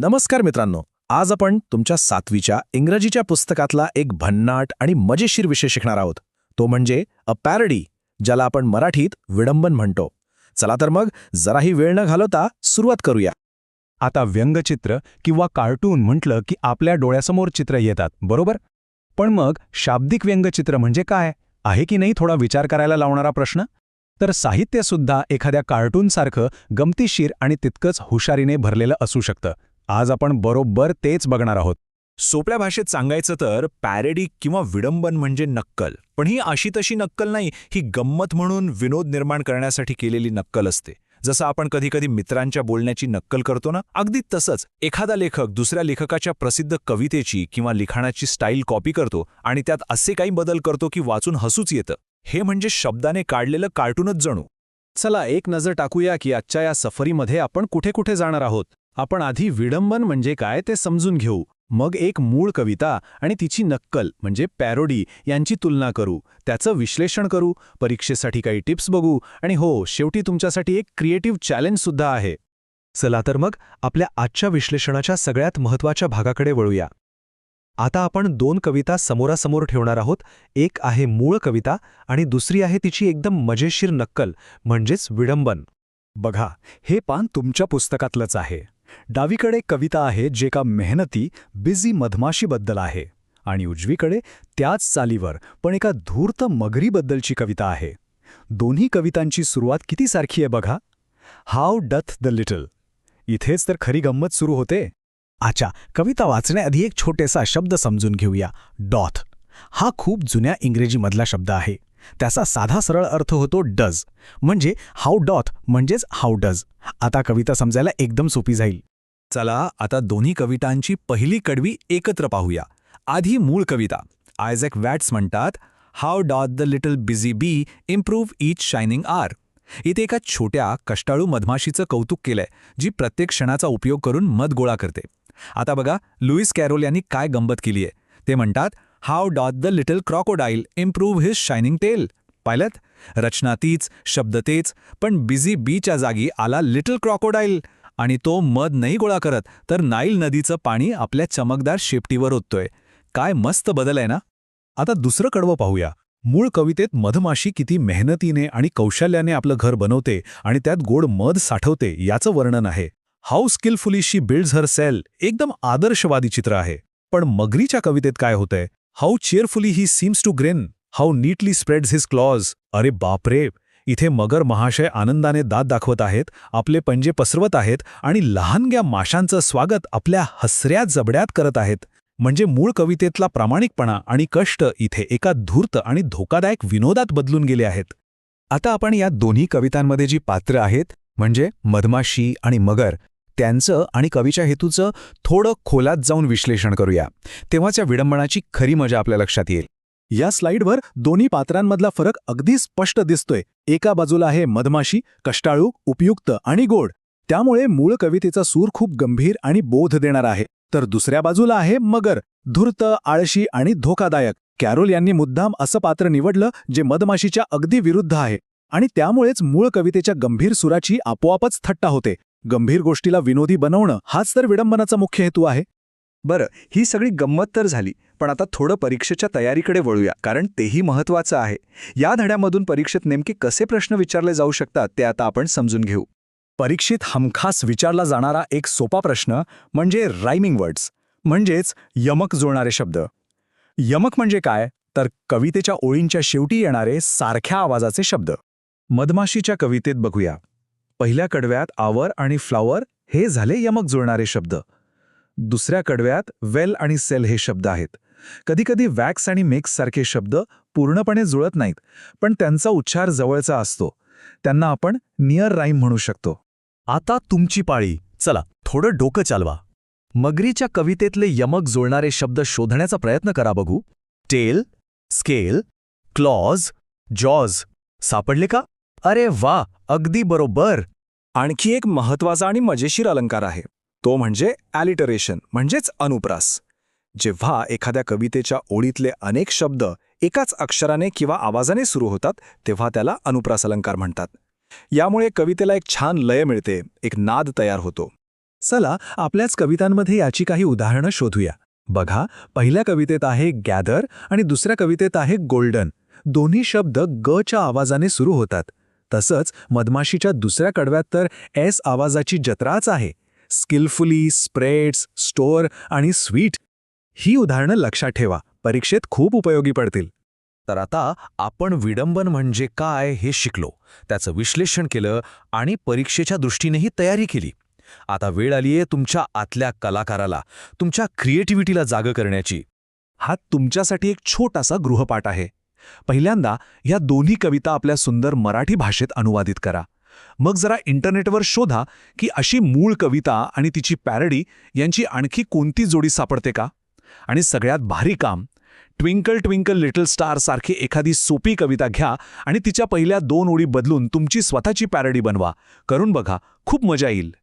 नमस्कार मित्रांनो. आज आपण तुमच्या 7वीच्या इंग्रजीच्या पुस्तकातला एक भन्नाट आणि मजेशीर विषय शिकणार आहोत. तो म्हणजे अ पॅरडी, ज्याला आपण मराठीत विडंबन म्हणतो. चला तर मग जराही वेळ न घालवता सुरुवात करूया. आता व्यंगचित्र किंवा कार्टून म्हटलं की आपल्या डोळ्यासमोर चित्र येतात, बरोबर? पण मग शाब्दिक व्यंगचित्र म्हणजे काय आहे की नाही थोडा विचार करायला लावणारा प्रश्न? तर साहित्यसुद्धा एखाद्या कार्टूनसारखं गमतीशीर आणि तितकंच हुशारीने भरलेलं असू शकतं. आज आपण बरोबर तेच बघणार आहोत. सोप्या भाषेत सांगायचं तर पॅरेडी किंवा विडंबन म्हणजे नक्कल. पण ही अशी तशी नक्कल नाही, ही गंमत म्हणून विनोद निर्माण करण्यासाठी केलेली नक्कल असते. जसं आपण कधीकधी मित्रांच्या बोलण्याची नक्कल करतो ना, अगदी तसंच एखादा लेखक दुसऱ्या लेखकाच्या प्रसिद्ध कवितेची किंवा लिखाणाची स्टाईल कॉपी करतो आणि त्यात असे काही बदल करतो की वाचून हसूच येतं. हे म्हणजे शब्दाने काढलेलं कार्टूनच जणू. चला एक नजर टाकूया की आजच्या या सफरीमध्ये आपण कुठे कुठे जाणार आहोत. आपण आधी विडंबन म्हणजे काय ते समजून घेऊ, मग एक मूळ कविता आणि तिची नक्कल म्हणजे पॅरोडी यांची तुलना करू, त्याचं विश्लेषण करू, परीक्षेसाठी काही टिप्स बघू आणि हो, शेवटी तुमच्यासाठी एक क्रिएटिव्ह चॅलेंजसुद्धा आहे. चला तर मग आपल्या आजच्या विश्लेषणाच्या सगळ्यात महत्त्वाच्या भागाकडे वळूया. आता आपण 2 कविता समोरासमोर ठेवणार आहोत. एक आहे मूळ कविता आणि दुसरी आहे तिची एकदम मजेशीर नक्कल म्हणजेच विडंबन. बघा, हे पान तुमच्या पुस्तकातलंच आहे. डावीकडे कविता आहे जे एका मेहनती बिझी मधमाशीबद्दल आहे आणि उजवीकडे त्याच चालीवर पण एका धूर्त मगरीबद्दलची कविता आहे. दोन्ही कवितांची सुरुवात किती सारखी आहे बघा. How doth the little. इथेच तर खरी गंमत सुरू होते. अच्छा, कविता वाचण्याआधी एक छोटेसा शब्द समजून घेऊया. डॉथ हा खूप जुन्या इंग्रजीमधला शब्द आहे. त्याचा साधा सरळ अर्थ होतो डज, म्हणजे हाऊ डॉथ म्हणजेच हाऊ डज. आता कविता समजायला एकदम सोपी जाईल. चला आता दोन्ही कवितांची पहिली कडवी एकत्र पाहूया. आधी मूळ कविता. आयझॅक वॅट्स म्हणतात, how doth the little busy bee improve each shining hour. इथे एका छोट्या कष्टाळू मधमाशीचं कौतुक केलंय, जी प्रत्येक क्षणाचा उपयोग करून मध गोळा करते. आता बघा लुईस कॅरोल यांनी काय गंमत केली आहे. ते म्हणतात, how doth the little crocodile improve his shining tail. पाहिलं, रचना तीच, शब्द तेच, पण बिझी बीच्या जागी आला लिटल क्रॉकोडाईल आणि तो मध नाही गोळा करत, तर नाईल नदीचं पाणी आपल्या चमकदार शेपटीवर ओततोय. काय मस्त बदल आहे ना. आता दुसरं कडवं पाहूया. मूळ कवितेत मधमाशी किती मेहनतीने आणि कौशल्याने आपलं घर बनवते आणि त्यात गोड मध साठवते याचं वर्णन आहे. How skilfully she builds her cell एकदम आदर्शवादी चित्र आहे. पण मगरीच्या कवितेत काय होतंय? How cheerfully he seems to grin, how neatly spreads his claws. अरे बापरे, इथे मगर महाशय आनंदाने दात दाखवत आहेत, आपले पंजे पसरवत आहेत आणि लहानग्या माशांचं स्वागत आपल्या हसऱ्या जबड्यात करत आहेत. म्हणजे मूळ कवितेतला प्रामाणिकपणा आणि कष्ट इथे एका धूर्त आणि धोकादायक विनोदात बदलून गेले आहेत. आता आपण या दोन्ही कवितांमध्ये जी पात्र आहेत म्हणजे मधमाशी आणि मगर, त्यांचं आणि कवीच्या हेतूचं थोडं खोलात जाऊन विश्लेषण करूया. तेव्हाच्या विडंबनाची खरी मजा आपल्या लक्षात येईल. या स्लाइडवर दोन्ही पात्रांमधला फरक अगदी स्पष्ट दिसतोय. एका बाजूला आहे मधमाशी, कष्टाळू, उपयुक्त आणि गोड, त्यामुळे मूळ कवितेचा सूर खूप गंभीर आणि बोध देणार आहे. तर दुसऱ्या बाजूला आहे मगर, धूर्त, आळशी आणि धोकादायक. कॅरोल यांनी मुद्दाम असं पात्र निवडलं जे मधमाशीच्या अगदी विरुद्ध आहे आणि त्यामुळेच मूळ कवितेच्या गंभीर सुराची आपोआपच थट्टा होते. गंभीर गोष्टीला विनोदी बनवणं हाच तर विडंबनाचा मुख्य हेतू आहे. बरं, ही सगळी गंमत तर झाली, पण आता थोडं परीक्षेच्या तयारीकडे वळूया, कारण तेही महत्त्वाचं आहे. या धड्यामधून परीक्षेत नेमके कसे प्रश्न विचारले जाऊ शकतात ते आता आपण समजून घेऊ. परीक्षेत हमखास विचारला जाणारा एक सोपा प्रश्न म्हणजे रायमिंग वर्ड्स, म्हणजेच यमक जुळणारे शब्द. यमक म्हणजे काय, तर कवितेच्या ओळींच्या शेवटी येणारे सारख्या आवाजाचे शब्द. मधमाशीच्या कवितेत बघूया. पहिल्या कडव्यात आवर आणि फ्लॉवर हे झाले यमक जुळणारे शब्द. दुसऱ्या कडव्यात वेल आणि सेल हे शब्द आहेत. कधीकधी वॅक्स आणि मेक्स सारखे शब्द पूर्णपणे जुळत नाहीत, पण त्यांचा उच्चार जवळचा असतो. त्यांना आपण नियर राईम म्हणू शकतो. आता तुमची पाळी. चला थोडं डोकं चालवा. मगरीच्या कवितेतले यमक जुळणारे शब्द शोधण्याचा प्रयत्न करा बघू. टेल, स्केल, क्लॉज, जॉज सापडले का? अरे वा, अगदी बरोबर. आणखी एक महत्त्वाचा आणि मजेशीर अलंकार आहे, तो म्हणजे ॲलिटरेशन म्हणजेच अनुप्रास. जेव्हा एखाद्या कवितेच्या ओळीतले अनेक शब्द एकाच अक्षराने किंवा आवाजाने सुरू होतात, तेव्हा त्याला अनुप्रास अलंकार म्हणतात. यामुळे कवितेला एक छान लय मिळते, एक नाद तयार होतो. चला आपल्याच कवितांमध्ये याची काही उदाहरणं शोधूया. बघा, पहिल्या कवितेत आहे गॅदर आणि दुसऱ्या कवितेत आहे गोल्डन. दोन्ही शब्द गच्या आवाजाने सुरू होतात. तसंच मधमाशीच्या दुसऱ्या कडव्यात तर एस आवाजाची जत्राच आहे. स्किलफुली, स्प्रेड्स, स्टोअर आणि स्वीट. ही उदाहरणं लक्षात ठेवा, परीक्षेत खूप उपयोगी पडतील. तर आता आपण विडंबन म्हणजे काय हे शिकलो, त्याचं विश्लेषण केलं आणि परीक्षेच्या दृष्टीनेही तयारी केली. आता वेळ आलीये तुमच्या आतल्या कलाकाराला, तुमच्या क्रिएटिव्हिटीला जागं करण्याची. हा तुमच्यासाठी एक छोटासा गृहपाठ आहे. पहिल्यांदा या दोन्ही कविता आपल्या सुंदर मराठी भाषेत अनुवादित करा. मग जरा इंटरनेटवर शोधा की अशी मूळ कविता आणि तिची पॅरडी यांची आणखी कोणती जोडी सापडते का. आणि सगळ्यात भारी काम, ट्विंकल ट्विंकल लिटल स्टार सारखी एखादी सोपी कविता घ्या आणि तिच्या पहिल्या 2 ओळी बदलून तुमची स्वतःची पॅरडी बनवा. करून बघा, खूप मजा येईल.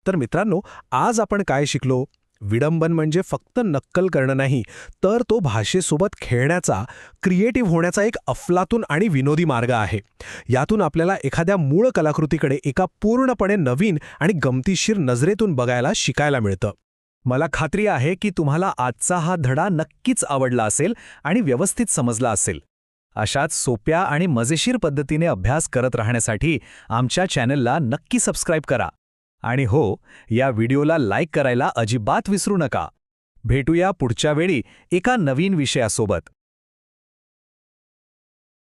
तर मित्रांनो, आज आपण काय शिकलो? विडंबन म्हणजे फक्त नक्कल करणं नाही, तर तो भाषेसोबत खेळण्याचा, क्रिएटिव्ह होण्याचा एक अफलातून आणि विनोदी मार्ग आहे. यातून आपल्याला एखाद्या मूळ कलाकृतीकडे एका पूर्णपणे नवीन आणि गमतीशीर नजरेतून बघायला शिकायला मिळतं. मला खात्री आहे की तुम्हाला आजचा हा धडा नक्कीच आवडला असेल आणि व्यवस्थित समजला असेल. अशाच सोप्या आणि मजेशीर पद्धतीने अभ्यास करत राहण्यासाठी आमच्या चॅनलला नक्की सबस्क्राईब करा. आणि हो, या व्हिडिओला लाईक करायला अजिबात विसरू नका. भेटूया पुढच्या वेळी एका नवीन विषयासोबत.